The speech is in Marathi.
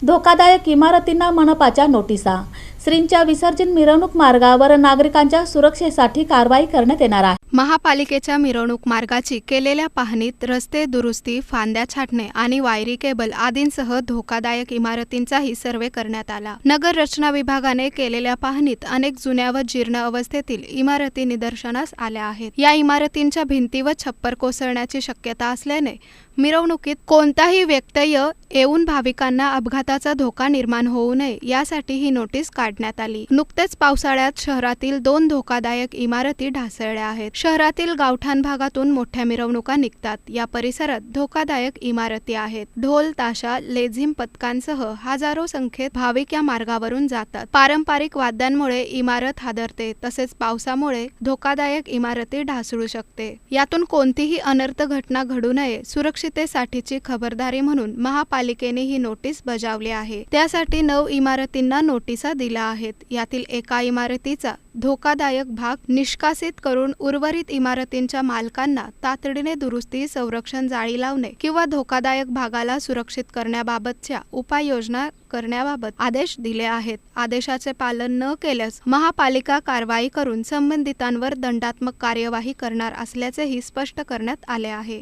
धोकादायक इमारतींना मनपाच्या नोटिसा। श्रींच्या विसर्जन मिरवणूक मार्गावर नागरिकांच्या सुरक्षेसाठी कारवाई करण्यात येणार आहे। महापालिकेच्या मिरवणूक मार्गाची केलेल्या पाहणीत रस्ते दुरुस्ती, फांद्या छाटणे आणि वायरी केबल आदींसह धोकादायक इमारतींचाही सर्वे करण्यात आला। नगर रचना विभागाने केलेल्या पाहणीत अनेक जुन्या व जीर्ण अवस्थेतील इमारती निदर्शनास आल्या आहेत। या इमारतींच्या भिंती व छप्पर कोसळण्याची शक्यता असल्याने मिरवणुकीत कोणताही व्यत्यय येऊन भाविकांना अपघाताचा धोका निर्माण होऊ नये यासाठी ही नोटीस काढण्यात आली। नुकतेच पावसाळ्यात शहरातील 2 धोकादायक इमारती ढासळल्या आहेत। शहरातील गावठाण भागातून मोठ्या मिरवणुका निघतात। या परिसरात धोकादायक इमारती आहेत। ढोल ताशा लेझिम पथकांसह हजारो संख्येत भाविक या मार्गावरून जातात। पारंपरिक वाद्यांमुळे इमारत हादरते, तसेच पावसामुळे धोकादायक इमारती ढासळू शकते। यातून कोणतीही अनर्थ घटना घडू नये सुरक्षितेसाठीची खबरदारी म्हणून महापालिकेने ही नोटीस बजावली आहे। त्यासाठी 9 इमारतींना नोटिसा दिल्या आहेत। यातील एका इमारतीचा धोकादायक भाग निष्कासित करून उर्वरित इमारतींच्या मालकांना तातडीने दुरुस्ती, संरक्षण जाळी लावणे किंवा धोकादायक भागाला सुरक्षित करण्याबाबतच्या उपाययोजना करण्याबाबत आदेश दिले आहेत। आदेशाचे पालन न केल्यास महापालिका कारवाई करून संबंधितांवर दंडात्मक कार्यवाही करणार असल्याचेही स्पष्ट करण्यात आले आहे।